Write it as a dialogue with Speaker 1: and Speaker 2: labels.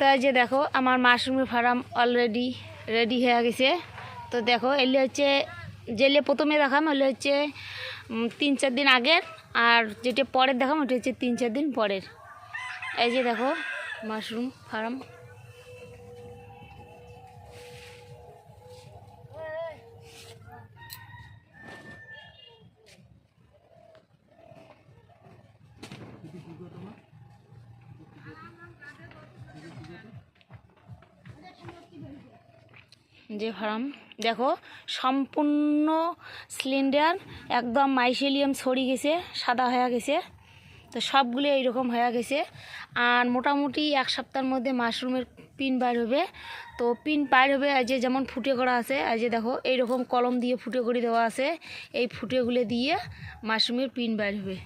Speaker 1: তো এই যে দেখো আমার মাশরুমের ফার্ম অলরেডি রেডি হয়ে গেছে। তো দেখো এলে হচ্ছে যেলে প্রথমে দেখাম হলে হচ্ছে 3-4 দিন আগের, আর যেটা পরের দেখাম ওটা হচ্ছে 3-4 দিন পরের। এই যে দেখো মাশরুম ফার্ম। যে ফার্ম দেখো সম্পূর্ণ সিলিন্ডার একদম মাইসেলিয়াম ছড়ি গেছে, সাদা হয়ে গেছে। তো সবগুলো এইরকম হয়ে গেছে। আর মোটামুটি 1 সপ্তাহের মধ্যে মাশরুমের পিন বাইর হবে। তো পিন বাইর হবে এই যে যেমন ফুটে করা আছে, এই যে দেখো এইরকম কলম দিয়ে ফুটে করে দেওয়া আছে। এই ফুটেগুলো দিয়ে মাশরুমের পিন বাইর হবে।